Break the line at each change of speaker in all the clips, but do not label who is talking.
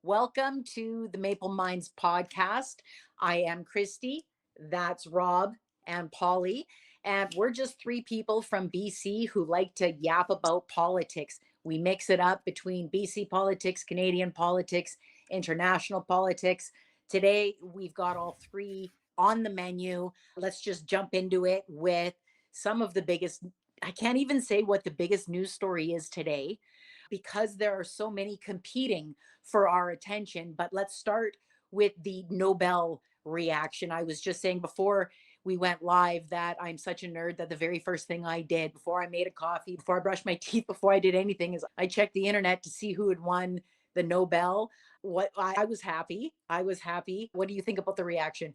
Welcome to the Maple Minds podcast. I am Christie, that's Rob and Poli, and we're just three people from BC who like to yap about politics. We mix it up between BC politics, Canadian politics, international politics. Today, we've got all three on the menu. Let's just jump into it with some of the biggest. I can't even say what the biggest news story is today because there are so many competing for our attention. But let's start with the Nobel reaction. I was just saying before we went live that I'm such a nerd that the very first thing I did before I made a coffee, before I brushed my teeth, before I did anything is I checked the internet to see who had won the Nobel. I was happy. I was happy. What do you think about the reaction?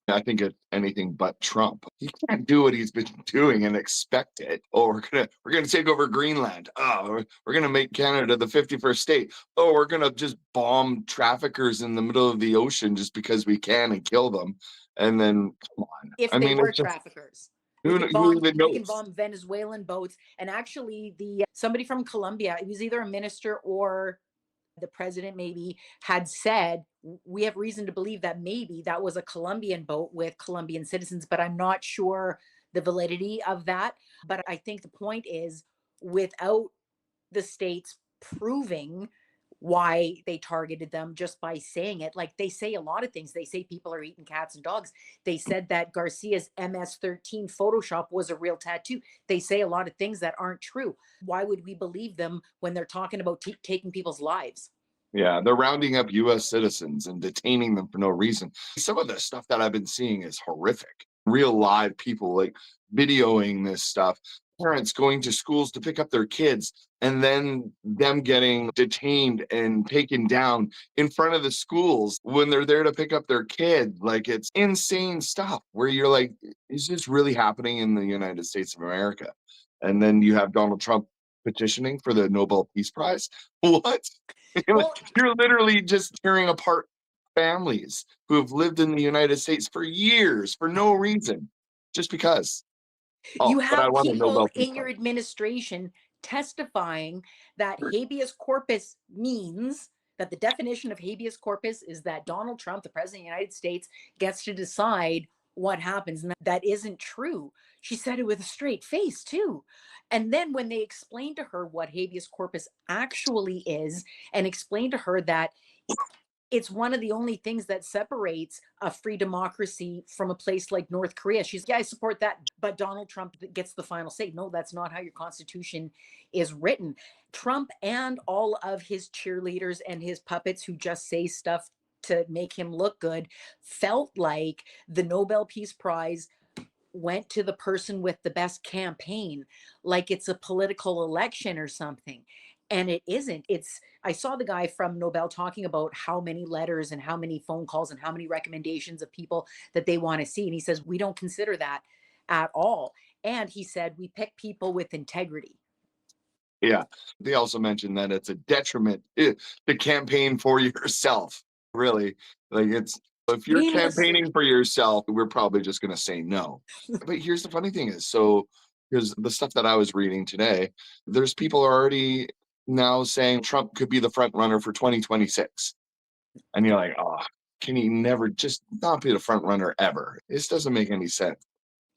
I think it's anything but Trump. He can't do what he's been doing and expect it. Oh, we're gonna take over Greenland. Oh, we're gonna make Canada the 51st state. Oh, we're gonna just bomb traffickers in the middle of the ocean just because we can and kill them. And then come on.
If
I
they
mean,
were
it's just
traffickers.
who even
We can
knows?
bomb Venezuelan boats. And actually, the somebody from Colombia, it was either a minister or the president maybe had said we have reason to believe that maybe that was a Colombian boat with Colombian citizens, but I'm not sure the validity of that. But I think the point is without the states proving why they targeted them just by saying it. Like they say a lot of things. They say people are eating cats and dogs. They said that Garcia's MS-13 Photoshop was a real tattoo. They say a lot of things that aren't true. Why would we believe them when they're talking about taking people's lives?
Yeah, they're rounding up US citizens and detaining them for no reason. Some of the stuff that I've been seeing is horrific. Real live people like videoing this stuff, parents going to schools to pick up their kids, and then them getting detained and taken down in front of the schools when they're there to pick up their kid. Like it's insane stuff where you're like, is this really happening in the United States of America? And then you have Donald Trump petitioning for the Nobel Peace Prize. What?
Well,
You're literally just tearing apart families who have lived in the United States for years for no reason, just because.
you
Oh, but I
have
want a
people
Nobel Peace
in your
Prize.
administration testifying that habeas corpus means that the definition of habeas corpus is that Donald Trump, the president of the United States, gets to decide what happens. And that isn't true. She said it with a straight face, too. And then when they explained to her what habeas corpus actually is, and explained to her that it's one of the only things that separates a free democracy from a place like North Korea. She's, yeah, I support that, but Donald Trump gets the final say. No, that's not how your constitution is written. Trump and all of his cheerleaders and his puppets who just say stuff to make him look good felt like the Nobel Peace Prize went to the person with the best campaign, like it's a political election or something. And it isn't. It's, I saw the guy from Nobel talking about how many letters and how many phone calls and how many recommendations of people that they want to see. And he says, we don't consider that at all. And he said, we pick people with integrity.
Yeah. They also mentioned that it's a detriment to campaign for yourself. Really. Like it's if you're
Meaningless.
campaigning for yourself, we're probably just gonna say no. But here's the funny thing is so because the stuff that I was reading today, there's people already now saying Trump could be the front runner for 2026. And you're like, oh, can he never just not be the front runner ever? This doesn't make any sense.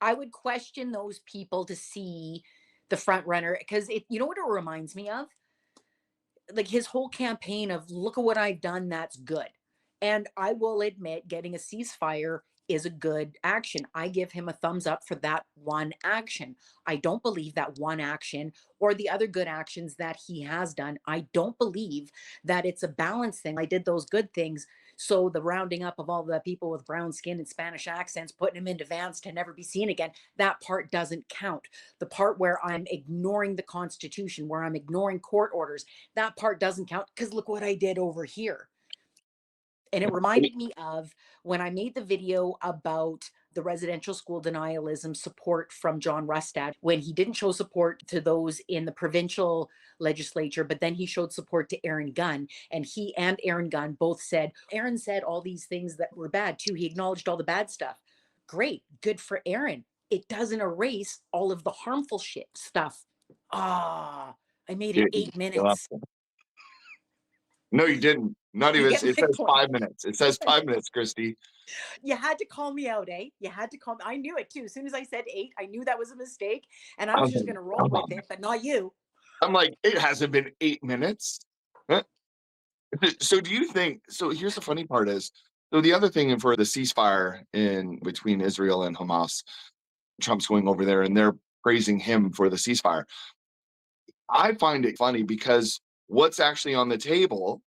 I would question those people to see the front runner because it, you know what it reminds me of? Like his whole campaign of look at what I've done that's good. And I will admit getting a ceasefire is a good action. I give him a thumbs up for that one action. I don't believe that one action or the other good actions that he has done. I don't believe that it's a balance thing. I did those good things. So the rounding up of all the people with brown skin and Spanish accents, putting them into vans to never be seen again, that part doesn't count. The part where I'm ignoring the Constitution, where I'm ignoring court orders, that part doesn't count because look what I did over here. And it reminded me of when I made the video about the residential school denialism support from John Rustad, when he didn't show support to those in the provincial legislature, but then he showed support to Aaron Gunn. And he and Aaron Gunn both said, Aaron said all these things that were bad too. He acknowledged all the bad stuff. Great, good for Aaron. It doesn't erase all of the harmful shit stuff. Ah, I made it
Yeah,
8 minutes.
No, you didn't. Not
You
even.
get
It
my
says
point.
5 minutes. It says 5 minutes, Christy.
You had to call me out, eh? You had to call me. I knew it too. As soon as I said 8, I knew that was a mistake, and I
I
was
was
just
like,
going to roll
come
with
on.
it, but not you.
I'm like, it hasn't been 8 minutes. Huh? So do you think? So here's the funny part is. So the other thing for the ceasefire in between Israel and Hamas, Trump's going over there and they're praising him for the ceasefire. I find it funny because what's actually on the table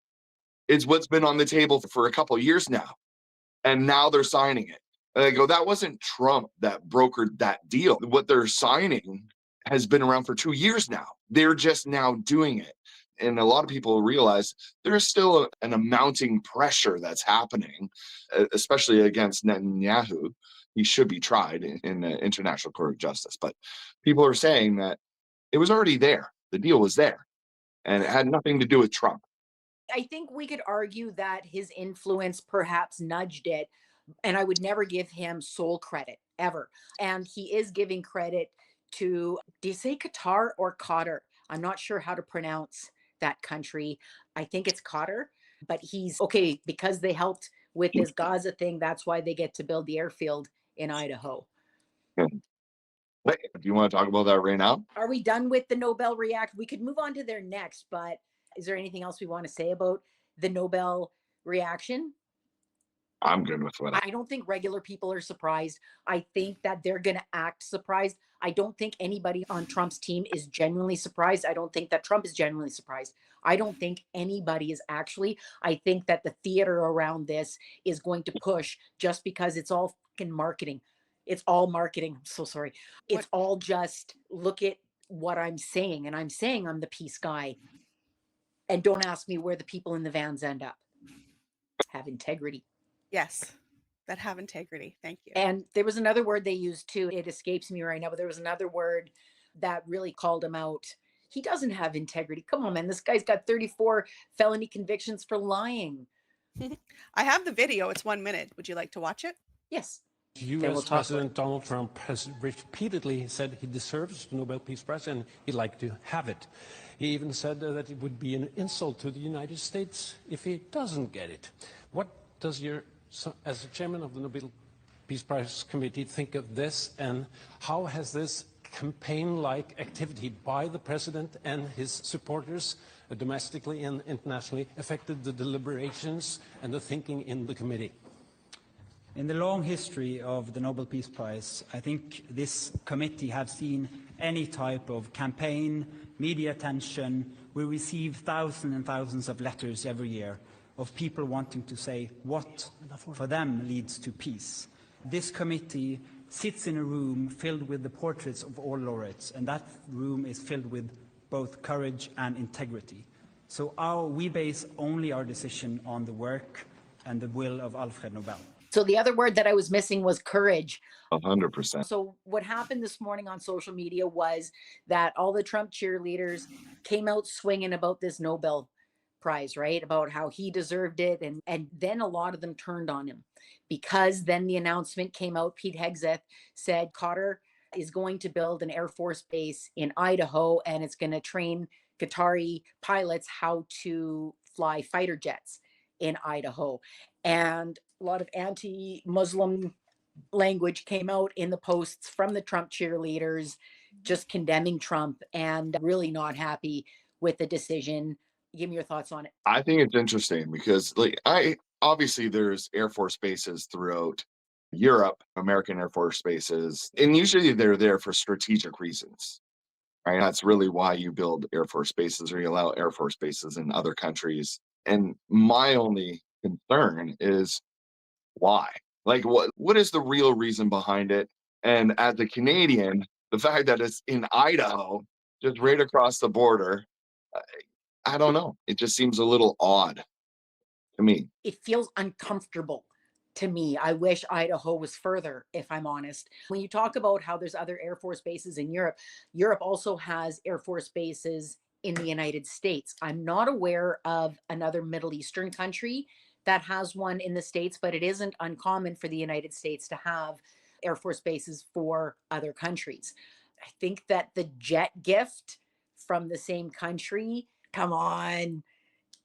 is what's been on the table for a couple of years now. And now they're signing it. And I go, that wasn't Trump that brokered that deal. What they're signing has been around for 2 years now. They're just now doing it. And a lot of people realize there's still an amounting pressure that's happening, especially against Netanyahu. He should be tried in the International Court of Justice. But people are saying that it was already there. The deal was there and it had nothing to do with Trump.
I think we could argue that his influence perhaps nudged it, and I would never give him sole credit ever. And he is giving credit to, do you say Qatar or Qatar? I'm not sure how to pronounce that country. I think it's Qatar, but he's okay because they helped with this Gaza thing. That's why they get to build the airfield in Idaho.
Do you want to talk about that right now?
Are we done with the Nobel react? We could move on to their next, but is there anything else we want to say about the Nobel reaction?
I'm good with what.
I don't think regular people are surprised. I think that they're going to act surprised. I don't think anybody on Trump's team is genuinely surprised. I don't think that Trump is genuinely surprised. I don't think anybody is actually. I think that the theater around this is going to push just because it's all fucking marketing. It's all marketing. I'm so sorry.
What
It's all just look at what I'm saying. And I'm saying I'm the peace guy. And don't ask me where the people in the vans end up. Have integrity.
Yes, that have integrity. Thank you.
And there was another word they used too. It escapes me right now, but there was another word that really called him out. He doesn't have integrity. Come on, man. This guy's got 34 felony convictions for lying.
I have the video. It's 1 minute. Would you like to watch it?
Yes. Then we'll
US
talk about
President
it.
Donald Trump has repeatedly said he deserves the Nobel Peace Prize and he'd like to have it. He even said that it would be an insult to the United States if he doesn't get it. What does as the chairman of the Nobel Peace Prize Committee, think of this, and how has this campaign-like activity by the president and his supporters, domestically and internationally, affected the deliberations and the thinking in the committee?
In the long history of the Nobel Peace Prize, I think this committee has seen any type of campaign, media attention. We receive thousands and thousands of letters every year of people wanting to say what for them leads to peace. This committee sits in a room filled with the portraits of all laureates, and that room is filled with both courage and integrity. So we base only our decision on the work and the will of Alfred Nobel.
So the other word that I was missing was courage.
100%.
So what happened this morning on social media was that all the Trump cheerleaders came out swinging about this Nobel Prize, right? About how he deserved it. And then a lot of them turned on him because then the announcement came out. Pete Hegseth said Qatar is going to build an Air Force base in Idaho and it's going to train Qatari pilots how to fly fighter jets in Idaho. And a lot of anti-Muslim language came out in the posts from the Trump cheerleaders, just condemning Trump and really not happy with the decision. Give me your thoughts on it.
I think it's interesting because, like, I obviously there's Air Force bases throughout Europe, American Air Force bases, and usually they're there for strategic reasons, right? That's really why you build Air Force bases or you allow Air Force bases in other countries. And my only concern is why? Like, what is the real reason behind it? And as a Canadian, the fact that it's in Idaho, just right across the border, I don't know. It just seems a little odd to me.
It feels uncomfortable to me. I wish Idaho was further, if I'm honest. When you talk about how there's other Air Force bases in Europe, Europe also has Air Force bases in the United States. I'm not aware of another Middle Eastern country that has one in the States, but it isn't uncommon for the United States to have Air Force bases for other countries. I think that the jet gift from the same country, come on,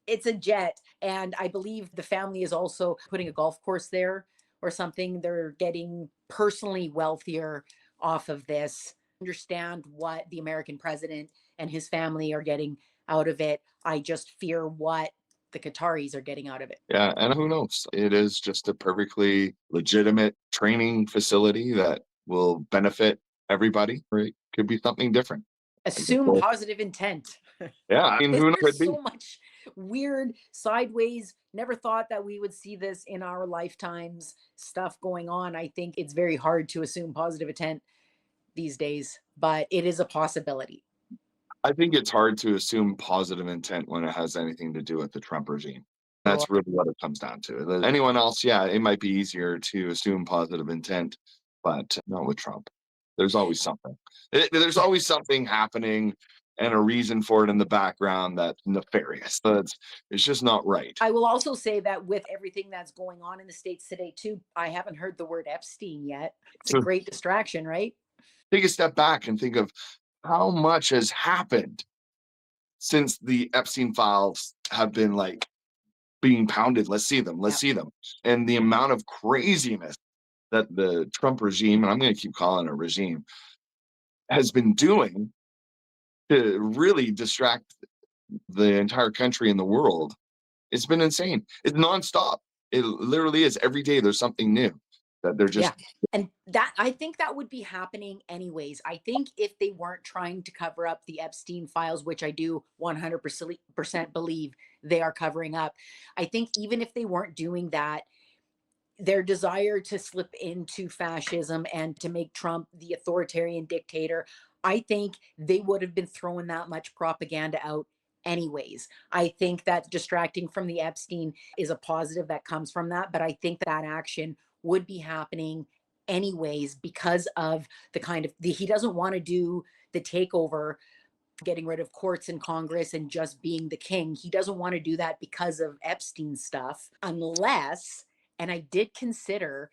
It's a jet. And I believe the family is also putting a golf course there or something. They're getting personally wealthier off of this. Understand what the American president and his family are getting out of it. I just fear what the Qataris are getting out of it.
Yeah, and who knows? It is just a perfectly legitimate training facility that will benefit everybody, or it could be something different. I guess
Assume positive intent.
yeah, I mean, who knows?
There's
Could be.
so much weird sideways, never thought that we would see this in our lifetimes stuff going on. I think it's very hard to assume positive intent these days, but it is a possibility.
I think it's hard to assume positive intent when it has anything to do with the Trump regime. That's really what it comes down to. Anyone else, yeah, it might be easier to assume positive intent, but not with Trump. There's always something. There's always something happening and a reason for it in the background that's nefarious. It's just not right.
I will also say that with everything that's going on in the States today, too, I haven't heard the word Epstein yet. It's a
So
great distraction, right?
take a step back and think of how much has happened since the Epstein files have been like being pounded. Let's see them. Let's
Yeah.
see them. And the amount of craziness that the Trump regime, and I'm going to keep calling it a regime, has been doing to really distract the entire country and the world. It's been insane. It's nonstop. It literally is. Every day there's something new that they're
Yeah.
just.
And that I think that would be happening anyways. I think if they weren't trying to cover up the Epstein files, which I do 100% believe they are covering up, I think even if they weren't doing that, their desire to slip into fascism and to make Trump the authoritarian dictator, I think they would have been throwing that much propaganda out anyways. I think that distracting from the Epstein is a positive that comes from that, but I think that action would be happening anyways because of the kind of he doesn't want to do the takeover, getting rid of courts and Congress and just being the king. He doesn't want to do that because of Epstein stuff, unless, and I did consider,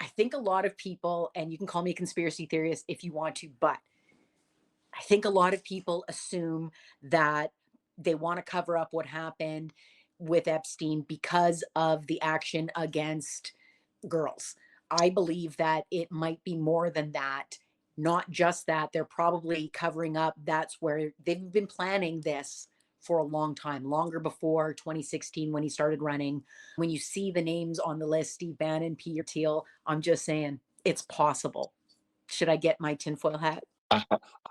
I think a lot of people, and you can call me a conspiracy theorist if you want to, but I think a lot of people assume that they want to cover up what happened with Epstein because of the action against girls. I believe that it might be more than that. Not just that, they're probably covering up. That's where they've been planning this for a long time, longer before 2016 when he started running. When you see the names on the list, Steve Bannon, Peter Thiel, I'm just saying it's possible. Should I get my tinfoil hat?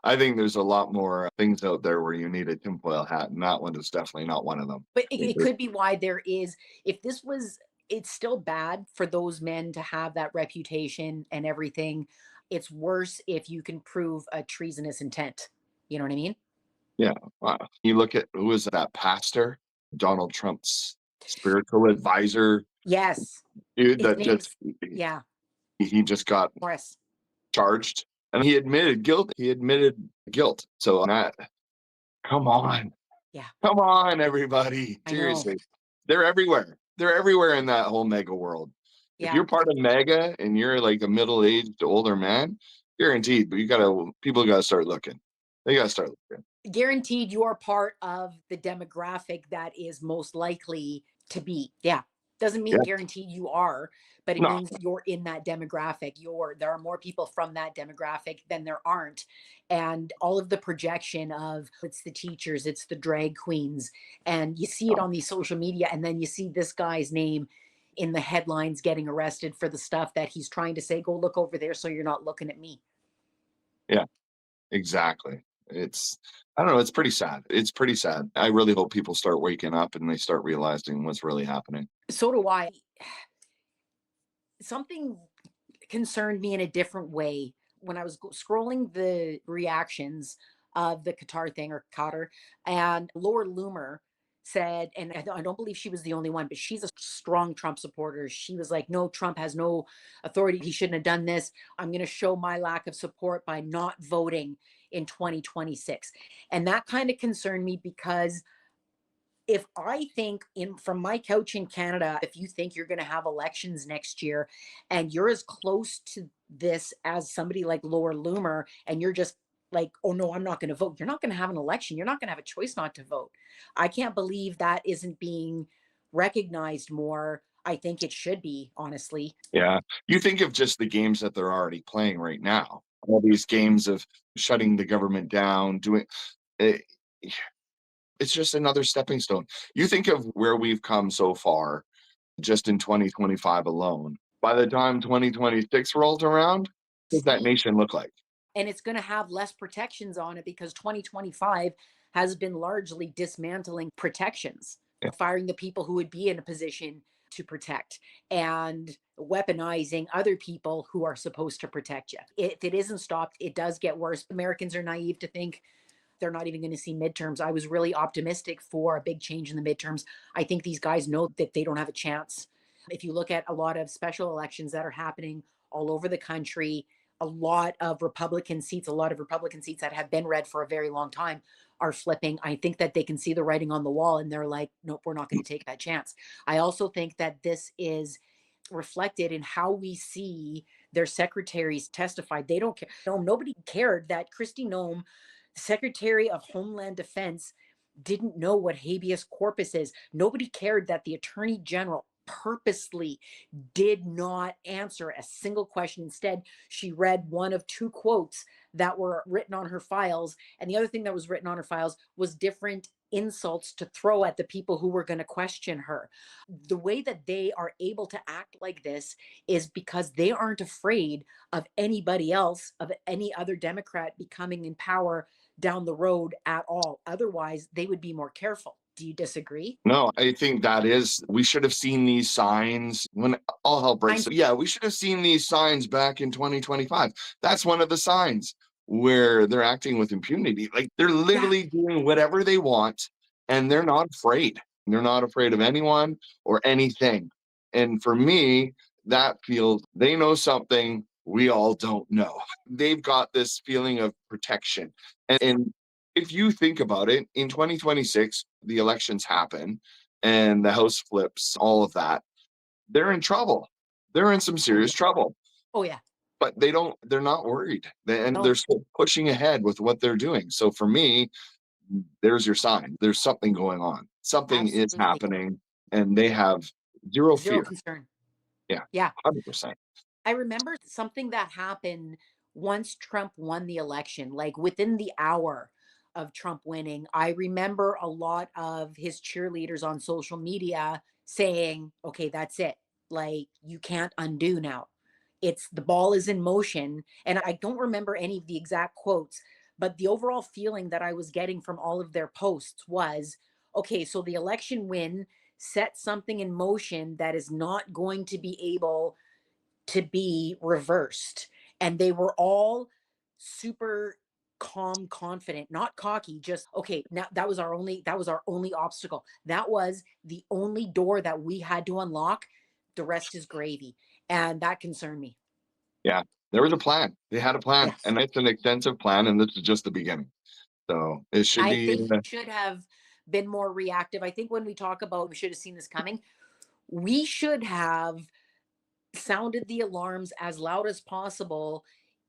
I think there's a lot more things out there where you need a tinfoil hat, and that one is definitely not one of them.
But it could be why there is, if this was, it's still bad for those men to have that reputation and everything. It's worse if you can prove a treasonous intent. You know what I mean?
Yeah. Wow. You look at who was that pastor, Donald Trump's spiritual advisor,
Yes.
dude
His
that just
name's, yeah,
he just got
Morris.
charged and he admitted guilt. He admitted guilt. So that, come on.
Yeah,
Come on, everybody.
I know.
Seriously. They're everywhere. They're everywhere in that whole mega world. If
Yeah.
you're part of mega and you're like a middle-aged older man, guaranteed, but people gotta start looking. They gotta start looking.
Guaranteed you are part of the demographic that is most likely to be. Yeah. Doesn't
Yeah.
mean guaranteed you are, but it
No.
means you're in that demographic. There are more people from that demographic than there aren't. And all of the projection of it's the teachers, it's the drag queens, and you see it on these social media, and then you see this guy's name in the headlines getting arrested for the stuff that he's trying to say, go look over there so you're not looking at me.
Yeah. Exactly. I don't know, it's pretty sad. It's pretty sad. I really hope people start waking up and they start realizing what's really happening.
So do I. Something concerned me in a different way when I was scrolling the reactions of the Qatar thing or Qatar, and Laura Loomer said, and I don't believe she was the only one, but she's a strong Trump supporter. She was like, no, Trump has no authority. He shouldn't have done this. I'm going to show my lack of support by not voting in 2026. And that kind of concerned me because if I think in from my couch in Canada, if you think you're going to have elections next year and you're as close to this as somebody like Laura Loomer and you're just like, oh no, I'm not going to vote. You're not going to have an election. You're not going to have a choice not to vote. I can't believe that isn't being recognized more. I think it should be, honestly.
Yeah. You think of just the games that they're already playing right now. All these games of shutting the government down, doing it, it's just another stepping stone. You think of where we've come so far just in 2025 alone. By the time 2026 rolls around, what does that
See?
nation look like?
And it's going to have less protections on it because 2025 has been largely dismantling protections,
Yeah.
firing the people who would be in a position to protect and weaponizing other people who are supposed to protect you. If it isn't stopped, it does get worse. Americans are naive to think they're not even going to see midterms. I was really optimistic for a big change in the midterms. I think these guys know that they don't have a chance. If you look at a lot of special elections that are happening all over the country, a lot of Republican seats, that have been red for a very long time are flipping. I think that they can see the writing on the wall and they're like, nope, we're not going to take that chance. I also think that this is reflected in how we see their secretaries testified. They don't care. No, nobody cared that Christie Nome, Secretary of Homeland Defense, didn't know what habeas corpus is. Nobody cared that the Attorney General purposely did not answer a single question. Instead, she read one of two quotes that were written on her files. And the other thing that was written on her files was different insults to throw at the people who were going to question her. The way that they are able to act like this is because they aren't afraid of anybody else, of any other Democrat becoming in power down the road at all. Otherwise, they would be more careful. Do you disagree?
No, I think that is, we should have seen these signs when all hell breaks. Yeah, we should have seen these signs back in 2025. That's one of the signs where they're acting with impunity. Like they're
Yeah.
literally doing whatever they want and they're not afraid. They're not afraid of anyone or anything. And for me, that feels they know something we all don't know. They've got this feeling of protection. And if you think about it, in 2026, the elections happen and the House flips, all of that. They're in trouble. They're in some
Oh,
serious
yeah.
trouble,
Oh, yeah.
but they're not worried. And they're
No,
still pushing ahead with what they're doing. So for me, there's your sign. There's something going on. Something is
absolutely.
happening and they have zero
Zero
fear.
concern.
Yeah,
Yeah.
100%.
I remember something that happened once Trump won the election, like within the hour of Trump winning. I remember a lot of his cheerleaders on social media saying, okay, that's it. Like, you can't undo now. It's the ball is in motion. And I don't remember any of the exact quotes, but the overall feeling that I was getting from all of their posts was, okay, so the election win set something in motion that is not going to be able to be reversed. And they were all super calm, confident, not cocky, just okay, now that was our only obstacle. That was the only door that we had to unlock. The rest is gravy. And that concerned me.
Yeah, there was a plan. They had a plan,
Yes.
and it's an extensive plan, and this is just the beginning. So it should
I
be,
think should have been more reactive. I think when we talk about we should have seen this coming, we should have sounded the alarms as loud as possible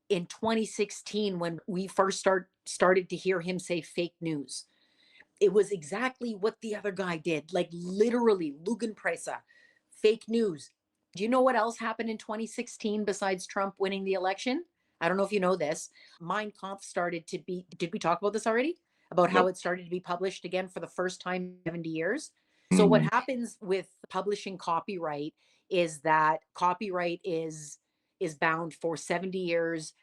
in 2016 when we first started to hear him say fake news. It was exactly what the other guy did, like literally Lugenpresse, fake news. Do you know what else happened in 2016 besides Trump winning the election? I don't know if you know this. Mein Kampf started to be, did we talk about this already? About how
nope.
it started to be published again for the first time in 70 years. So what
Mm,
happens with publishing copyright is that copyright is bound for 70 years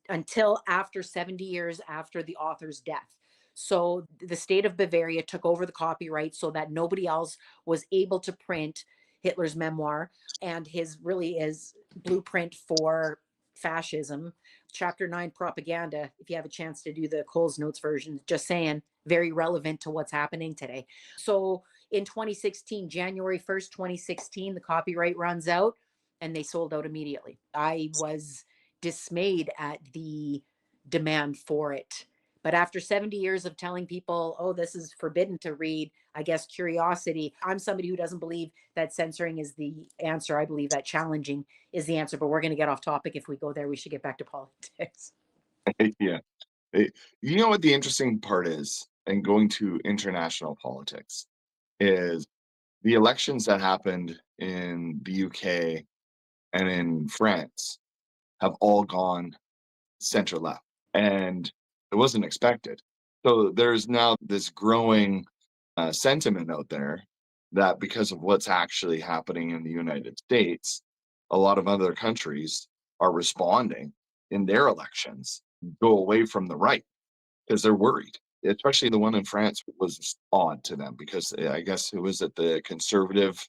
until after 70 years after the author's death. So the state of Bavaria took over the copyright so that nobody else was able to print Hitler's memoir and his really is blueprint for fascism. Chapter 9 propaganda, if you have a chance to do the Coles Notes version, just saying, very relevant to what's happening today. So in 2016, January 1st, 2016, the copyright runs out and they sold out immediately. I was dismayed at the demand for it. But after 70 years of telling people, oh, this is forbidden to read, I guess curiosity. I'm somebody who doesn't believe that censoring is the answer. I believe that challenging is the answer, but we're going to get off topic if we go there. We should get back to politics.
yeah. You know what the interesting part is, and going to international politics, is the elections that happened in the UK and in France have all gone center left, and it wasn't expected. So there's now this growing sentiment out there that because of what's actually happening in the United States, a lot of other countries are responding in their elections, go away from the right because they're worried. Especially the one in France was odd to them because I guess it was at the conservative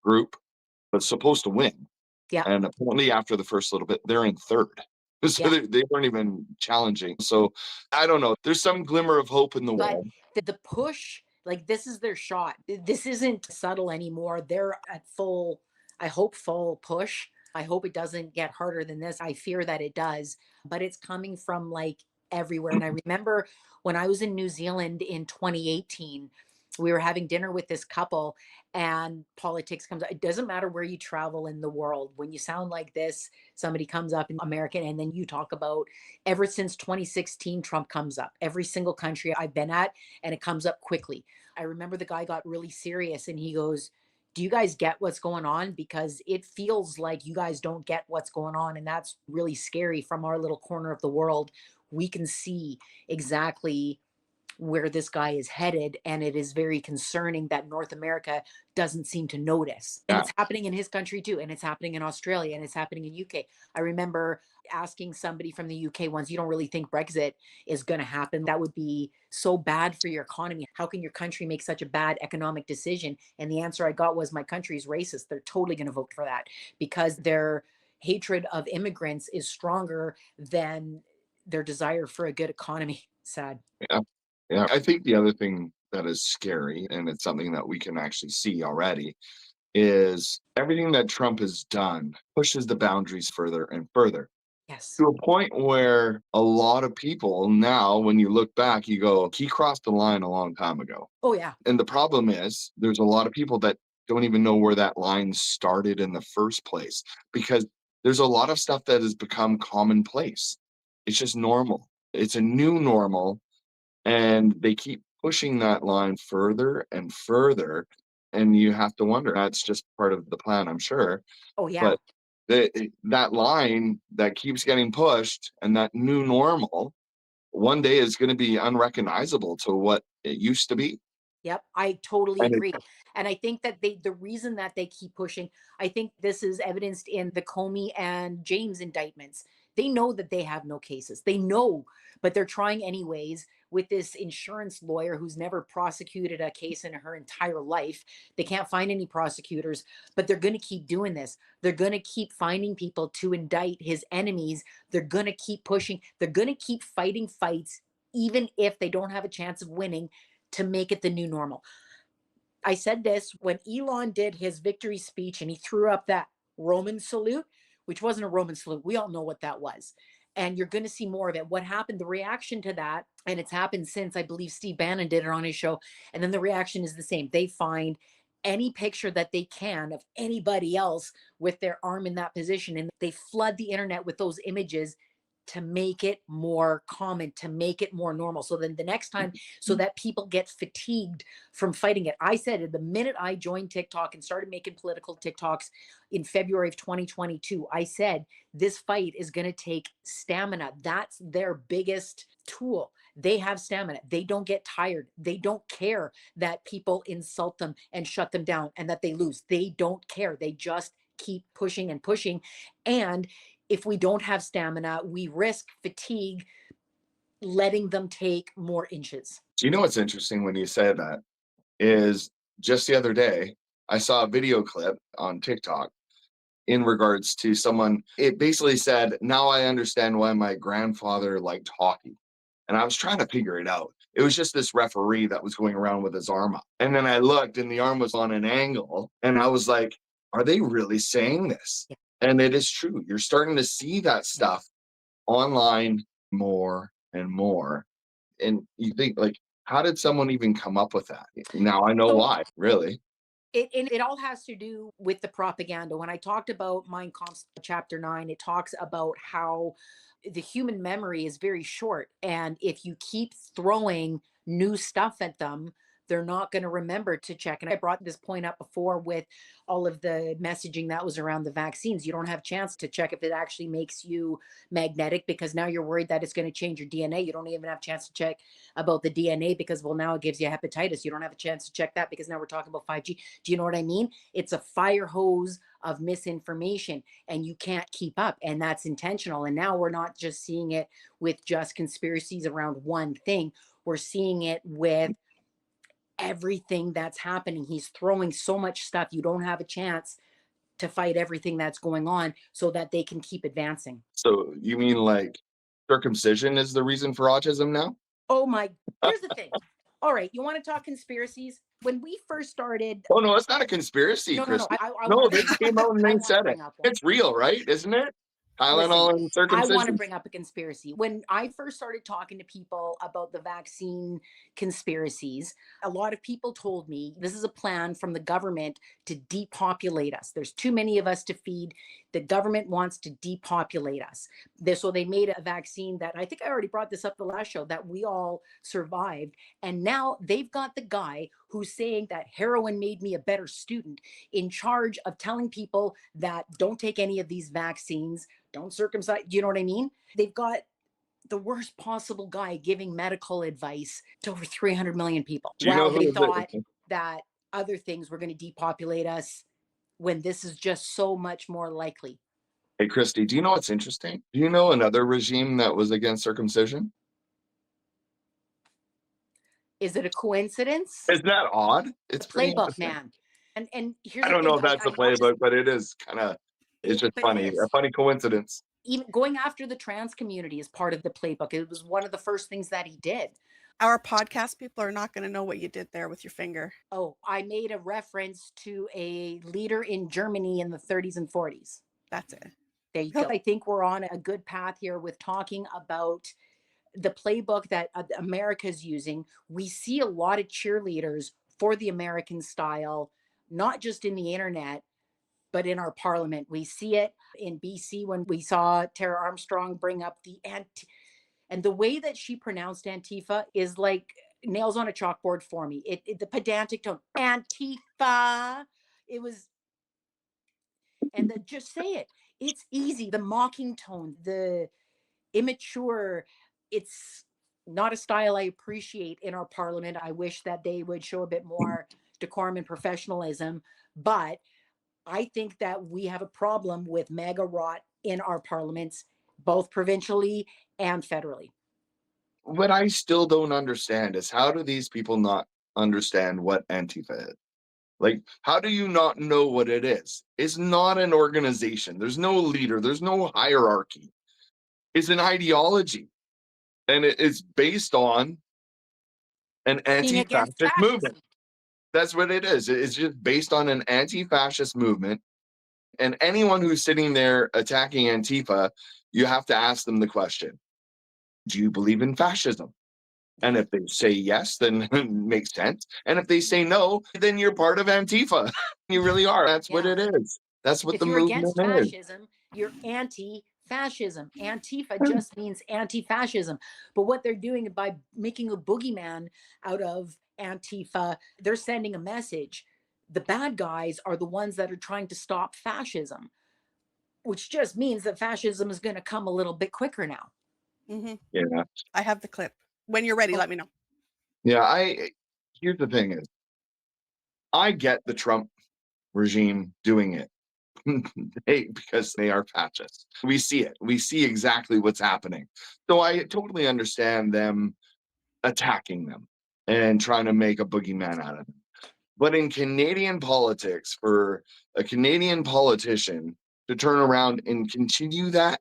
group was supposed to win.
Yeah.
And apparently after the first little bit, they're in third. So
Yeah.
they weren't even challenging. So I don't know. There's some glimmer of hope in the
But
world.
the push, like this is their shot. This isn't subtle anymore. They're at full, I hope, full push. I hope it doesn't get harder than this. I fear that it does, but it's coming from like everywhere. And I remember when I was in New Zealand in 2018, we were having dinner with this couple and politics comes up. It doesn't matter where you travel in the world. When you sound like this, somebody comes up in American and then you talk about ever since 2016, Trump comes up. Every single country I've been at, and it comes up quickly. I remember the guy got really serious and he goes, do you guys get what's going on? Because it feels like you guys don't get what's going on. And that's really scary from our little corner of the world. We can see exactly where this guy is headed. And it is very concerning that North America doesn't seem to notice. And
Yeah.
it's happening in his country too. And it's happening in Australia and it's happening in UK. I remember asking somebody from the UK once, you don't really think Brexit is going to happen? That would be so bad for your economy. How can your country make such a bad economic decision? And the answer I got was, my country's racist. They're totally going to vote for that because their hatred of immigrants is stronger than their desire for a good economy. Sad.
Yeah. Yeah. I think the other thing that is scary, and it's something that we can actually see already, is everything that Trump has done pushes the boundaries further and further
Yes.
to a point where a lot of people now, when you look back, you go, he crossed the line a long time ago.
Oh, yeah.
And the problem is, there's a lot of people that don't even know where that line started in the first place because there's a lot of stuff that has become commonplace. It's just normal. It's a new normal and they keep pushing that line further and further, and you have to wonder, that's just part of the plan, I'm sure,
Oh, yeah.
but that line that keeps getting pushed and that new normal one day is going to be unrecognizable to what it used to be.
Yep, I totally
And
agree. And I think that the reason that they keep pushing, I think this is evidenced in the Comey and James indictments. They know that they have no cases. They know, but they're trying anyways with this insurance lawyer who's never prosecuted a case in her entire life. They can't find any prosecutors, but they're going to keep doing this. They're going to keep finding people to indict his enemies. They're going to keep pushing. They're going to keep fighting fights, even if they don't have a chance of winning, to make it the new normal. I said this when Elon did his victory speech and he threw up that Roman salute, which wasn't a Roman salute. We all know what that was. And you're going to see more of it. What happened, the reaction to that, and it's happened since, I believe Steve Bannon did it on his show. And then the reaction is the same. They find any picture that they can of anybody else with their arm in that position and they flood the internet with those images to make it more common, to make it more normal. So then the next time, so that people get fatigued from fighting it. I said the minute I joined TikTok and started making political TikToks in February of 2022, I said this fight is going to take stamina. That's their biggest tool. They have stamina. They don't get tired. They don't care that people insult them and shut them down and that they lose. They don't care. They just keep pushing and pushing. And if we don't have stamina, we risk fatigue, letting them take more inches.
you know what's interesting when you say that is just the other day, I saw a video clip on TikTok in regards to someone. It basically said, now I understand why my grandfather liked hockey. And I was trying to figure it out. It was just this referee that was going around with his arm up. And then I looked and the arm was on an angle. And I was like, are they really saying this?
Yeah.
And it is true. You're starting to see that stuff online more and more. And you think, like, how did someone even come up with that? Now I know
So
why, really.
It all has to do with the propaganda. When I talked about Mein Kampf chapter 9, it talks about how the human memory is very short. And if you keep throwing new stuff at them, they're not going to remember to check. And I brought this point up before with all of the messaging that was around the vaccines. You don't have a chance to check if it actually makes you magnetic, because now you're worried that it's going to change your DNA. You don't even have a chance to check about the DNA because, well, now it gives you hepatitis. You don't have a chance to check that because now we're talking about 5G. Do you know what I mean? It's a fire hose of misinformation and you can't keep up. And that's intentional. And now we're not just seeing it with just conspiracies around one thing, we're seeing it with everything that's happening. He's throwing so much stuff, you don't have a chance to fight everything that's going on so that they can keep advancing.
So you mean like circumcision is the reason for autism now?
Oh my, here's the thing. All right, you want to talk conspiracies? When we first started,
Oh no, it's not a conspiracy,
no,
Christie.
I
No,
want
they
to
came out and
I
they
want to
said it.
bring up one.
It's real, right? Isn't it?
Listen,
Tylenol and
I want to
circumcision.
bring up a conspiracy. When I first started talking to people about the vaccine conspiracies, a lot of people told me this is a plan from the government to depopulate us. There's too many of us to feed. The government wants to depopulate us. So they made a vaccine that, I think I already brought this up the last show, that we all survived. And now they've got the guy who's saying that heroin made me a better student in charge of telling people that don't take any of these vaccines, don't circumcise. Do you know what I mean? They've got the worst possible guy giving medical advice to over 300 million people.
Do you know
While they
who
thought
the
that other things were going to depopulate us, when this is just so much more likely.
Hey Christy, do you know what's interesting? Do you know another regime that was against circumcision?
Is it a coincidence?
Isn't that odd?
The
It's pretty
playbook,
interesting.
man. And here's
I
the
don't know
thing.
if that's the
I'll just
playbook, but it is kind of, it's just
but it
funny. A
is.
funny coincidence.
Even going after the trans community is part of the playbook. It was one of the first things that he did.
Our podcast people are not going to know what you did there with your finger.
Oh, I made a reference to a leader in Germany in the 30s and 40s.
That's it.
There you go. I think we're on a good path here with talking about the playbook that America's using. We see a lot of cheerleaders for the American style, not just in the internet, but in our parliament. We see it in BC when we saw Tara Armstrong bring up the and the way that she pronounced Antifa is like nails on a chalkboard for me. The pedantic tone, Antifa. It was, and just say it. It's easy. The mocking tone, the immature. It's not a style I appreciate in our parliament. I wish that they would show a bit more decorum and professionalism. But I think that we have a problem with MAGA rot in our parliaments, both provincially and federally.
What I still don't understand is how do these people not understand what Antifa is? Like, how do you not know what it is? It's not an organization. There's no leader. There's no hierarchy. It's an ideology. And it is based on an
Being against
anti-fascist movement.
fascism.
That's what it is. It's just based on an anti-fascist movement. And anyone who's sitting there attacking Antifa, you have to ask them the question, do you believe in fascism? And if they say yes, then it makes sense. And if they say no, then you're part of Antifa. You really are. That's what
Yeah.
it is. That's what
If
the
you're
movement
against
is.
fascism, you're anti-fascism. Antifa just means anti-fascism. But what they're doing by making a boogeyman out of Antifa, they're sending a message. The bad guys are the ones that are trying to stop fascism, which just means that fascism is going to come a little bit quicker now.
Mm-hmm.
Yeah.
I have the clip. When you're ready, let me know.
Yeah. Here's the thing is, I get the Trump regime doing it. Because they are fascists. We see it. We see exactly what's happening. So I totally understand them attacking them and trying to make a boogeyman out of them. But in Canadian politics, for a Canadian politician to turn around and continue that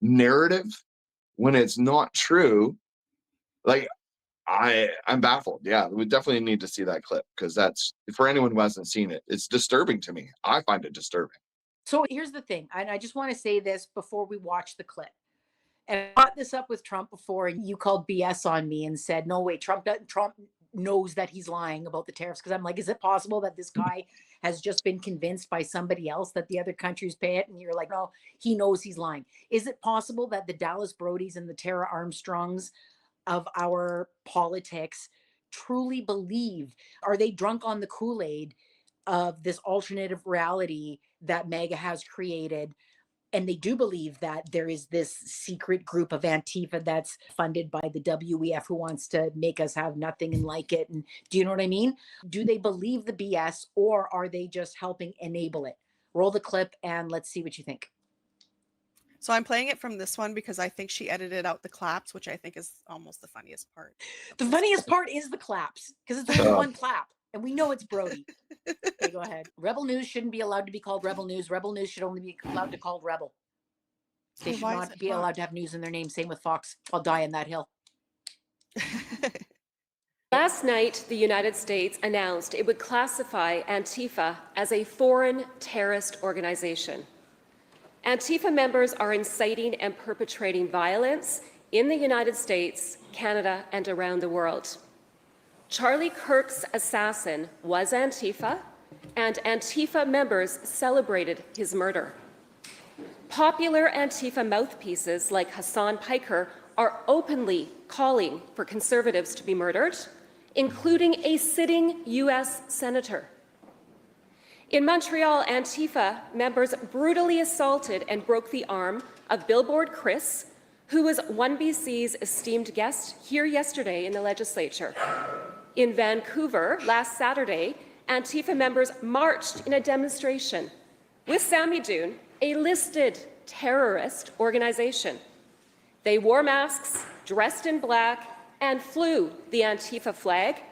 narrative when it's not true, like I'm baffled. Yeah, we definitely need to see that clip because that's for anyone who hasn't seen it. It's disturbing to me. I find it disturbing.
So here's the thing, and I just want to say this before we watch the clip. And I brought this up with Trump before, and you called BS on me and said, "No way, Trump knows that he's lying about the tariffs." Because I'm like, is it possible that this guy has just been convinced by somebody else that the other countries pay it, and you're like, oh, he knows he's lying. Is it possible that the Dallas Brodies and the Tara Armstrongs of our politics truly believe? Are they drunk on the Kool-Aid of this alternative reality that MAGA has created? And they do believe that there is this secret group of Antifa that's funded by the WEF who wants to make us have nothing and like it. And do you know what I mean? Do they believe the BS, or are they just helping enable it? Roll the clip and let's see what you think.
So I'm playing it from this one because I think she edited out the claps, which I think is almost the funniest part.
The funniest part is the claps, because it's only one clap. And we know it's Brody. Okay, go ahead. Rebel News shouldn't be allowed to be called Rebel News. Rebel News should only be allowed to call Rebel. They should not be allowed to have news in their name. Same with Fox. I'll die on that hill.
Last night, the United States announced it would classify Antifa as a foreign terrorist organization. Antifa members are inciting and perpetrating violence in the United States, Canada, and around the world. Charlie Kirk's assassin was Antifa, and Antifa members celebrated his murder. Popular Antifa mouthpieces like Hassan Piker are openly calling for conservatives to be murdered, including a sitting U.S. senator. In Montreal, Antifa members brutally assaulted and broke the arm of Billboard Chris, who was 1BC's esteemed guest here yesterday in the legislature. In Vancouver, last Saturday, Antifa members marched in a demonstration with Sammy Doon, a listed terrorist organization. They wore masks, dressed in black, and flew the Antifa flag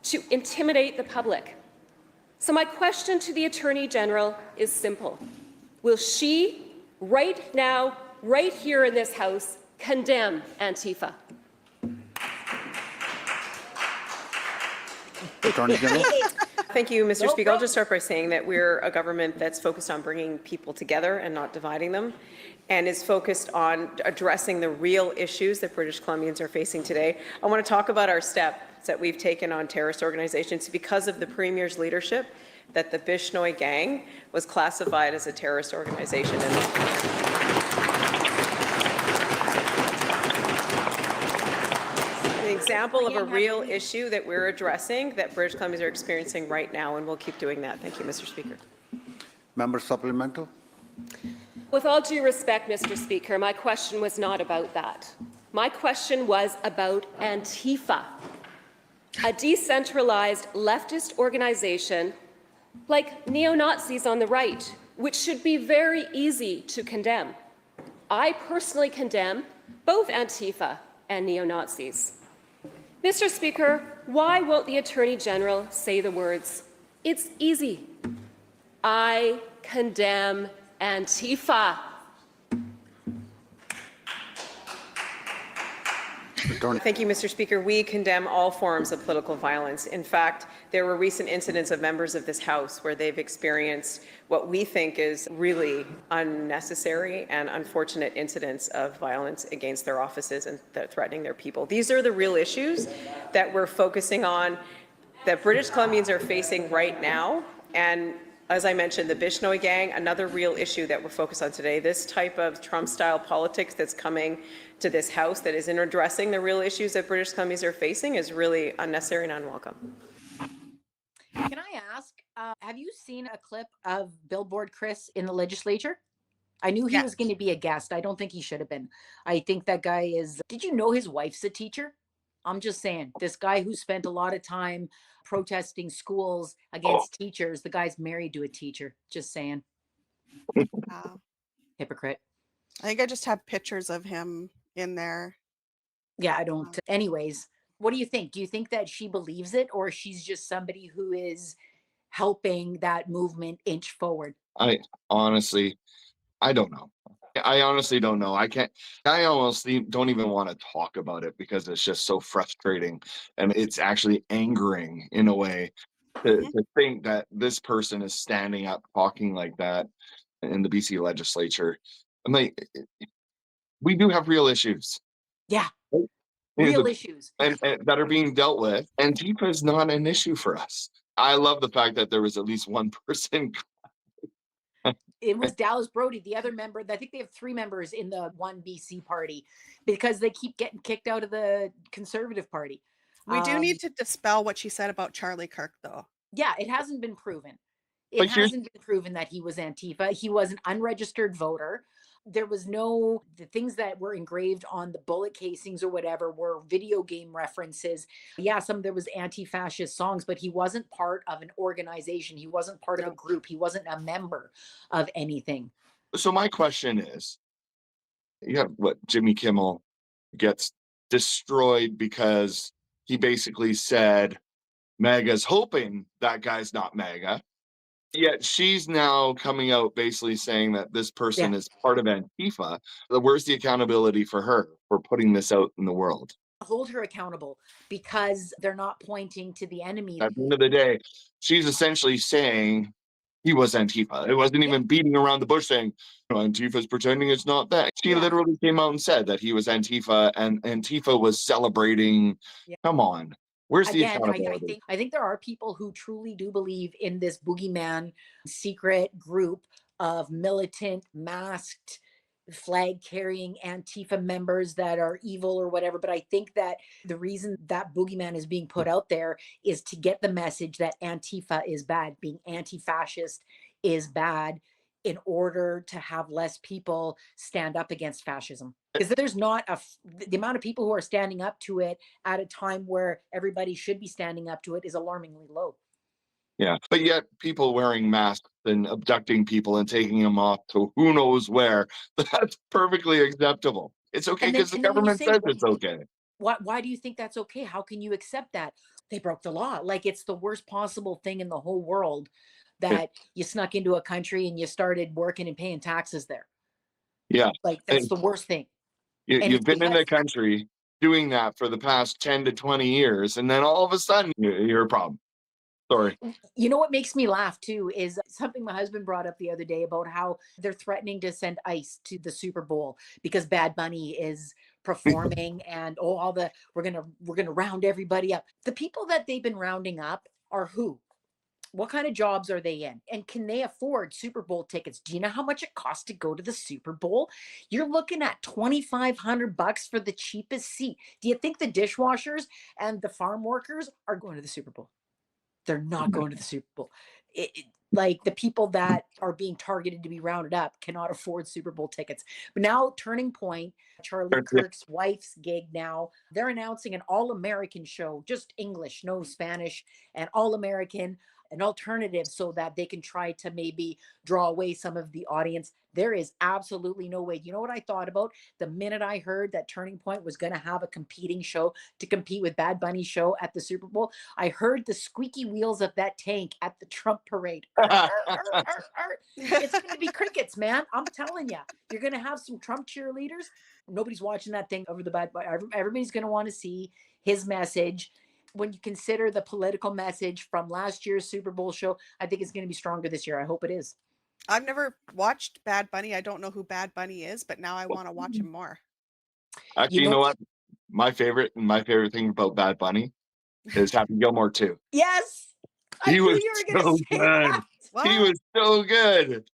to intimidate the public. So my question to the Attorney General is simple. Will she, right now, right here in this House, condemn Antifa?
Attorney General.
Thank you, Mr. Speaker. I'll just start by saying that we're a government that's focused on bringing people together and not dividing them, and is focused on addressing the real issues that British Columbians are facing today. I want to talk about our steps that we've taken on terrorist organizations because of the Premier's leadership, that the Bishnoi gang was classified as a terrorist organization. An example of a real issue that we're addressing that British Columbians are experiencing right now, and we'll keep doing that. Thank you, Mr. Speaker.
Member supplemental.
With all due respect, Mr. Speaker, my question was not about that. My question was about Antifa, a decentralized leftist organization like neo-Nazis on the right, which should be very easy to condemn. I personally condemn both Antifa and neo-Nazis. Mr. Speaker, why won't the Attorney General say the words, "It's easy. I condemn Antifa"?
Thank you, Mr. Speaker. We condemn all forms of political violence. In fact, there were recent incidents of members of this House where they've experienced what we think is really unnecessary and unfortunate incidents of violence against their offices and threatening their people. These are the real issues that we're focusing on, that British Columbians are facing right now. And as I mentioned, the Bishnoi gang, another real issue that we're focused on today. This type of Trump-style politics that's coming to this House that isn't addressing the real issues that British Columbians are facing is really unnecessary and unwelcome.
Can I ask, have you seen a clip of Billboard Chris in the legislature? I knew he was going to be a guest. I don't think he should have been. I think that guy is, did you know his wife's a teacher? I'm just saying, this guy who spent a lot of time protesting schools against teachers, the guy's married to a teacher. Just saying.
Wow.
Hypocrite.
I think I just have pictures of him in there.
Yeah, I don't. Anyways, what do you think? Do you think that she believes it, or she's just somebody who is helping that movement inch forward?
I honestly don't know. I honestly don't know. I honestly don't even want to talk about it because it's just so frustrating, and it's actually angering in a way to think that this person is standing up talking like that in the BC legislature. I'm like, we do have real issues.
Yeah.
Right?
Real issues.
And that are being dealt with. Antifa is not an issue for us. I love the fact that there was at least one person.
It was Dallas Brody, the other member. I think they have 3 members in the one BC party because they keep getting kicked out of the Conservative Party.
We do need to dispel what she said about Charlie Kirk, though.
Yeah, it hasn't been proven. It
But here's
hasn't been proven that he was Antifa. He was an unregistered voter. There was the things that were engraved on the bullet casings or whatever were video game references. Yeah, there was anti-fascist songs, but he wasn't part of an organization. He wasn't part of a group. He wasn't a member of anything.
so my question is, you have what, Jimmy Kimmel gets destroyed because he basically said MAGA's hoping that guy's not MAGA. Yet she's now coming out basically saying that this person
Yeah.
is part of Antifa. Where's the accountability for her for putting this out in the world?
Hold her accountable because they're not pointing to the enemy.
At the end of the day, she's essentially saying he was Antifa. It wasn't even beating around the bush saying, Antifa's pretending it's not that. She literally came out and said that he was Antifa and Antifa was celebrating.
Yeah.
Come on. Where's the
Again,
accountability?
I think there are people who truly do believe in this boogeyman secret group of militant, masked, flag carrying Antifa members that are evil or whatever. But I think that the reason that boogeyman is being put out there is to get the message that Antifa is bad, being anti fascist is bad, in order to have less people stand up against fascism. Because there's not the amount of people who are standing up to it at a time where everybody should be standing up to it is alarmingly low.
Yeah. But yet people wearing masks and abducting people and taking them off to who knows where, that's perfectly acceptable. It's okay because the
And then when you
government
say,
says it's okay.
why do you think that's okay? How can you accept that? They broke the law. Like it's the worst possible thing in the whole world that you snuck into a country and you started working and paying taxes there.
Yeah.
Like that's the worst thing. And
You've
it's
been in the
because
country doing that for the past 10 to 20 years, and then all of a sudden you're a problem. Sorry.
you know what makes me laugh too is something my husband brought up the other day about how they're threatening to send ICE to the Super Bowl because Bad Bunny is performing and we're gonna round everybody up. The people that they've been rounding up are who? What kind of jobs are they in? And can they afford Super Bowl tickets? Do you know how much it costs to go to the Super Bowl? You're looking at $2,500 for the cheapest seat. Do you think the dishwashers and the farm workers are going to the Super Bowl? They're not going to the Super Bowl. Like the people that are being targeted to be rounded up cannot afford Super Bowl tickets. But now, Turning Point, Charlie Kirk's wife's gig now, they're announcing an all American show, just English, no Spanish, and all American, an alternative so that they can try to maybe draw away some of the audience. There is absolutely no way. You know what I thought about the minute I heard that Turning Point was going to have a competing show to compete with Bad Bunny's show at the Super Bowl? I heard the squeaky wheels of that tank at the Trump parade. It's going to be crickets, man. I'm telling you, you're going to have some Trump cheerleaders. Nobody's watching that thing over the Bad Bunny. Everybody's going to want to see his message. When you consider the political message from last year's Super Bowl show, I think it's going to be stronger this year. I hope it is.
I've never watched Bad Bunny. I don't know who Bad Bunny is, but now I want to watch him more.
Actually, you know what? My favorite thing about Bad Bunny is Happy Gilmore 2.
Yes. I knew you were going to say that.
He was so good.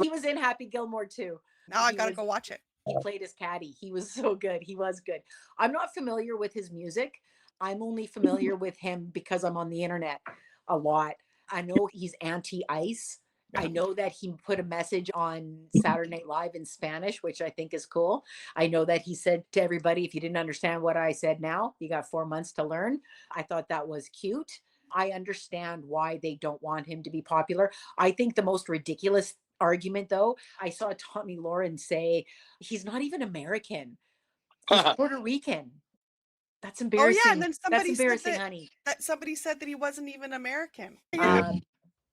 He was in Happy Gilmore too.
Now I got to go watch it.
He played his caddy. He was so good. He was good. I'm not familiar with his music. I'm only familiar with him because I'm on the internet a lot. I know he's anti-ICE. I know that he put a message on Saturday Night Live in Spanish, which I think is cool. I know that he said to everybody, if you didn't understand what I said now, you got 4 months to learn. I thought that was cute. I understand why they don't want him to be popular. I think the most ridiculous argument, though, I saw Tommy Lauren say, he's not even American. He's Puerto Rican. That's embarrassing.
Oh yeah, and then
That's embarrassing, honey.
Somebody said that he wasn't even American.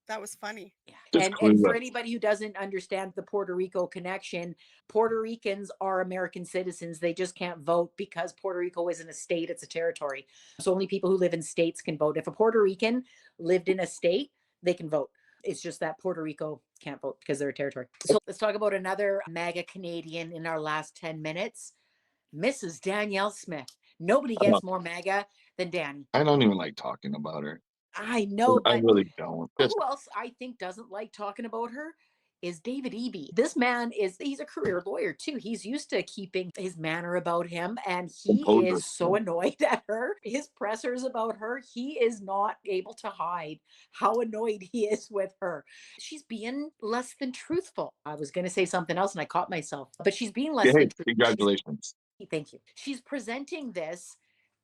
That was funny.
And for anybody who doesn't understand the Puerto Rico connection, Puerto Ricans are American citizens. They just can't vote because Puerto Rico isn't a state, it's a territory. So only people who live in states can vote. If a Puerto Rican lived in a state, they can vote. It's just that Puerto Rico can't vote because they're a territory. So let's talk about another MAGA Canadian in our last 10 minutes, Mrs. Danielle Smith. Nobody gets more MAGA than Danny.
I don't even like talking about her.
I know,
I
but
really don't. Just
who else I think doesn't like talking about her is David Eby. This man he's a career lawyer too. He's used to keeping his manner about him, and he
composure.
is so annoyed at her. His pressers about her, he is not able to hide how annoyed he is with her. She's being less than truthful. I was going to say something else and I caught myself, but she's being less
Hey,
than truthful.
congratulations.
Thank you. She's presenting this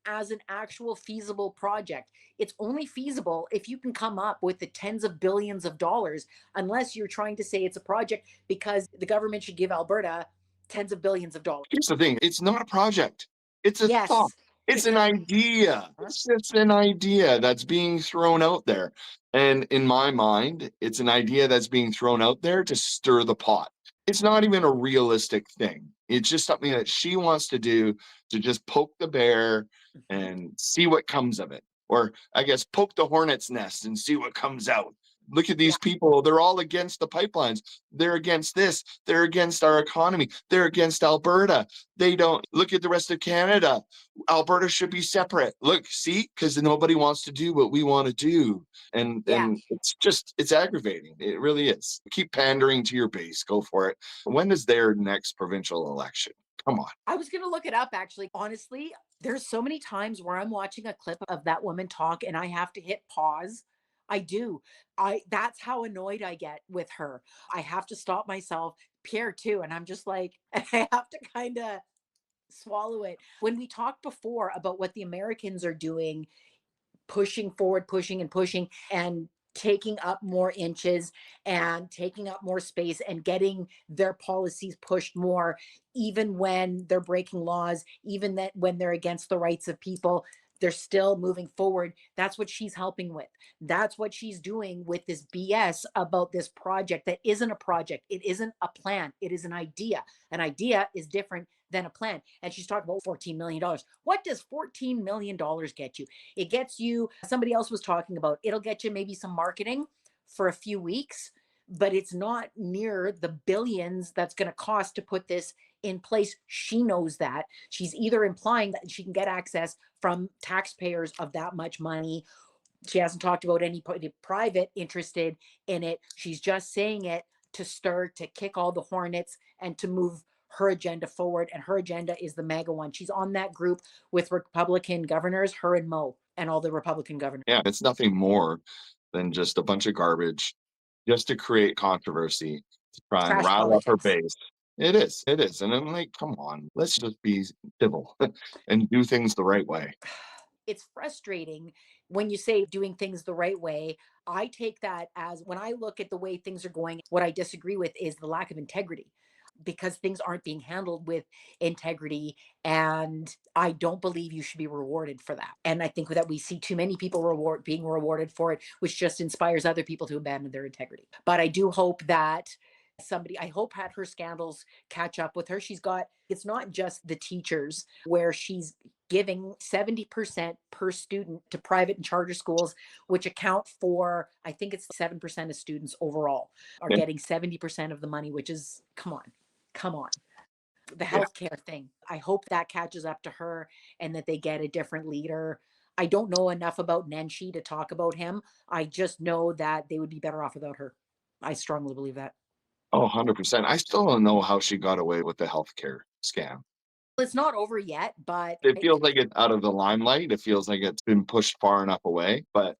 as an actual feasible project. It's only feasible if you can come up with the tens of billions of dollars, unless you're trying to say it's a project because the government should give Alberta tens of billions of dollars.
Here's the thing, it's not a project. It's a thought.
Yes.
It's an idea. It's just an idea that's being thrown out there. And in my mind, it's an idea that's being thrown out there to stir the pot. It's not even a realistic thing. It's just something that she wants to do to just poke the bear and see what comes of it. Or I guess poke the hornet's nest and see what comes out. Look at
Yeah.
these people. They're all against the pipelines. They're against this. They're against our economy. They're against Alberta. They don't look at the rest of Canada. Alberta should be separate. Look, see, because nobody wants to do what we want to do. And
Yeah.
it's aggravating. It really is. Keep pandering to your base. Go for it. When is their next provincial election? Come on.
I was going to look it up actually. Honestly, there's so many times where I'm watching a clip of that woman talk and I have to hit pause. I do. That's how annoyed I get with her. I have to stop myself, Pierre too, and I'm just like I have to kind of swallow it. When we talked before about what the Americans are doing, pushing forward, pushing and pushing, and taking up more inches and taking up more space and getting their policies pushed more, even when they're breaking laws, even that when they're against the rights of people, they're still moving forward. That's what she's helping with. That's what she's doing with this BS about this project that isn't a project. It isn't a plan. It is an idea. An idea is different than a plan. And she's talking about $14 million. What does $14 million get you? It gets you, somebody else was talking about, it'll get you maybe some marketing for a few weeks, but it's not near the billions that's going to cost to put this in place. She knows that. She's either implying that she can get access from taxpayers of that much money. She hasn't talked about any private interested in it. She's just saying it to stir, to kick all the hornets and to move her agenda forward. And her agenda is the mega one. She's on that group with Republican governors, her and Mo and all the Republican governors.
Yeah, it's nothing more than just a bunch of garbage just to create controversy, to try and
Trash
rile up her
politics.
base. It is. It is. And I'm like, come on, let's just be civil and do things the right way.
It's frustrating when you say doing things the right way. I take that as, when I look at the way things are going, what I disagree with is the lack of integrity, because things aren't being handled with integrity. And I don't believe you should be rewarded for that. And I think that we see too many people being rewarded for it, which just inspires other people to abandon their integrity. But I do hope that I hope had her scandals catch up with her. It's not just the teachers, where she's giving 70% per student to private and charter schools, which account for, I think it's 7% of students overall are
Yeah.
getting 70% of the money, which is, come on, come on. The
Yeah.
healthcare thing. I hope that catches up to her and that they get a different leader. I don't know enough about Nenshi to talk about him. I just know that they would be better off without her. I strongly believe that.
Oh, 100%. I still don't know how she got away with the healthcare scam.
It's not over yet, but
It feels like it's out of the limelight. It feels like it's been pushed far enough away, but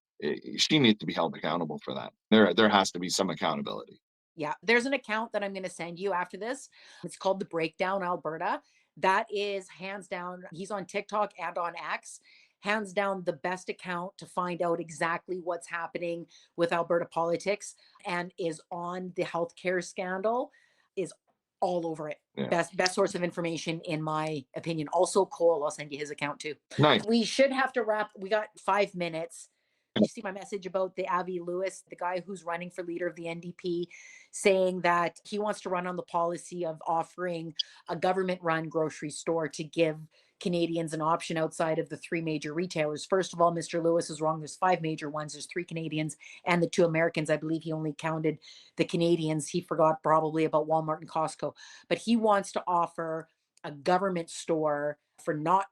she needs to be held accountable for that. There has to be some accountability.
yeah, there's an account that I'm going to send you after this. It's called The Breakdown Alberta. That is hands down, he's on TikTok and on X, hands down the best account to find out exactly what's happening with Alberta politics, and is on the healthcare scandal, is all over it.
Yeah.
Best source of information, in my opinion. Also, Cole, I'll send you his account too.
Nice.
We should have to wrap. We got 5 minutes. Did you see my message about the Avi Lewis, the guy who's running for leader of the NDP, saying that he wants to run on the policy of offering a government-run grocery store to give Canadians an option outside of the 3 major retailers? First of all, Mr. Lewis is wrong. There's 5 major ones. There's 3 Canadians and the 2 Americans. I believe he only counted the Canadians. He forgot probably about Walmart and Costco. But he wants to offer a government store for not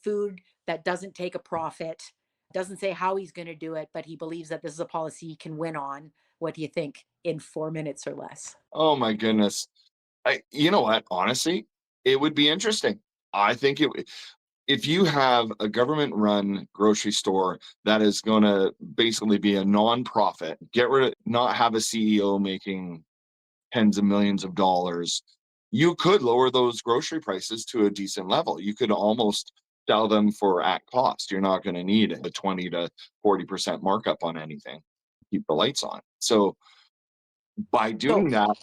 food that doesn't take a profit, Doesn't say how he's going to do it, but he believes that this is a policy he can win on. What do you think? In 4 minutes or less.
Oh my goodness. You know what? Honestly, it would be interesting. I think if you have a government run grocery store that is going to basically be a nonprofit, get rid of, not have a CEO making tens of millions of dollars, you could lower those grocery prices to a decent level. You could almost sell them for at cost. You're not going to need a 20 to 40% markup on anything. Keep the lights on. So by
So
doing that,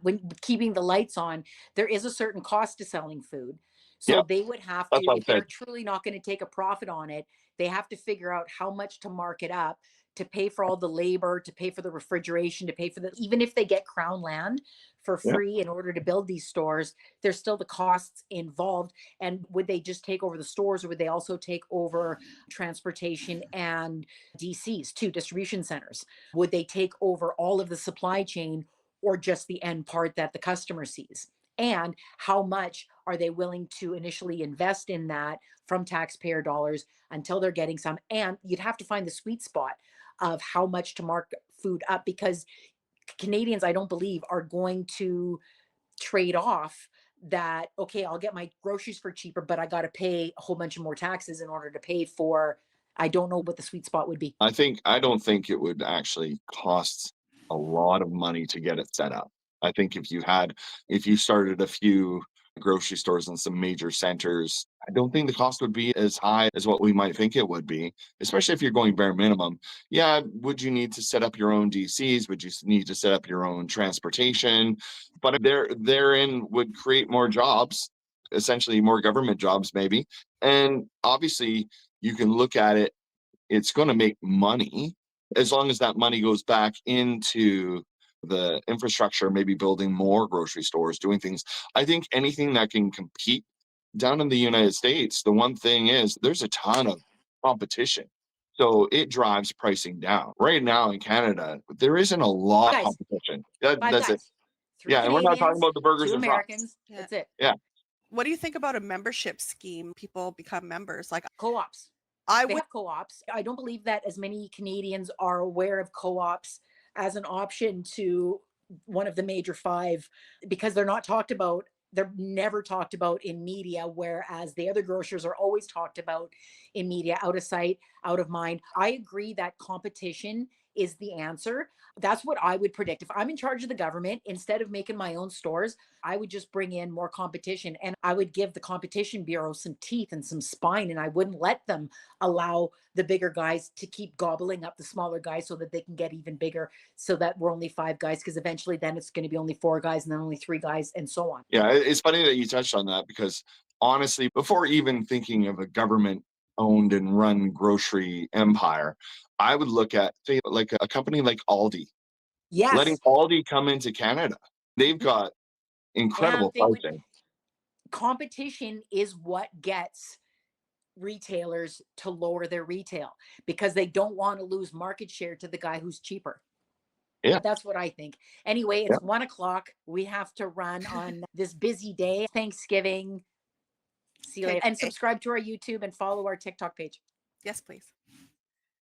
when keeping the lights on, there is a certain cost to selling food. So
yeah,
they would have to,
that's what
if
I said.
they're truly not going to take a profit on it, they have to figure out how much to mark it up to pay for all the labor, to pay for the refrigeration, to pay for the, even if they get crown land for
Yeah.
free in order to build these stores, there's still the costs involved. And would they just take over the stores, or would they also take over transportation and DCs too, distribution centers? Would they take over all of the supply chain, or just the end part that the customer sees? And how much are they willing to initially invest in that from taxpayer dollars until they're getting some? And you'd have to find the sweet spot of how much to mark food up, because Canadians, I don't believe, are going to trade off that, okay, I'll get my groceries for cheaper, but I got to pay a whole bunch of more taxes in order to pay for. I don't know what the sweet spot would be.
I don't think it would actually cost a lot of money to get it set up. I think if you started a few grocery stores in some major centers, I don't think the cost would be as high as what we might think it would be, especially if you're going bare minimum. Yeah, would you need to set up your own DCs? Would you need to set up your own transportation? But therein would create more jobs, essentially more government jobs, maybe. And obviously, you can look at it, it's going to make money as long as that money goes back into the infrastructure, maybe building more grocery stores, doing things. I think anything that can compete down in the United States, the one thing is there's a ton of competition. So it drives pricing down. Right now in Canada, there isn't a lot of
Guys,
competition.
five
That's it.
guys, three
Yeah. And we're not talking
Canadians,
about the burgers
two
and fries.
Americans.
Yeah.
That's it.
Yeah.
What do you think about a membership scheme? People become members. Like
Co-ops.
I
They
would
have co-ops. I don't believe that as many Canadians are aware of co-ops as an option to one of the major five, because they're not talked about. They're never talked about in media, whereas the other grocers are always talked about in media, out of sight, out of mind. I agree that competition is the answer. That's what I would predict. If I'm in charge of the government, instead of making my own stores, I would just bring in more competition, and I would give the Competition Bureau some teeth and some spine, and I wouldn't let them allow the bigger guys to keep gobbling up the smaller guys so that they can get even bigger, so that we're only five guys, because eventually then it's going to be only four guys, and then only three guys, and so on.
Yeah, it's funny that you touched on that because honestly, before even thinking of a government owned and run grocery empire, I would look at say like a company like Aldi, letting
Yes.
Aldi come into Canada. They've got
And
incredible
they would,
pricing.
competition is what gets retailers to lower their retail, because they don't want to lose market share to the guy who's cheaper.
Yeah,
That's what I think. Anyway,
yeah.
it's 1 o'clock. We have to run on this busy day. Thanksgiving. See you
okay.
later. And subscribe to our YouTube and follow our TikTok page.
Yes, please.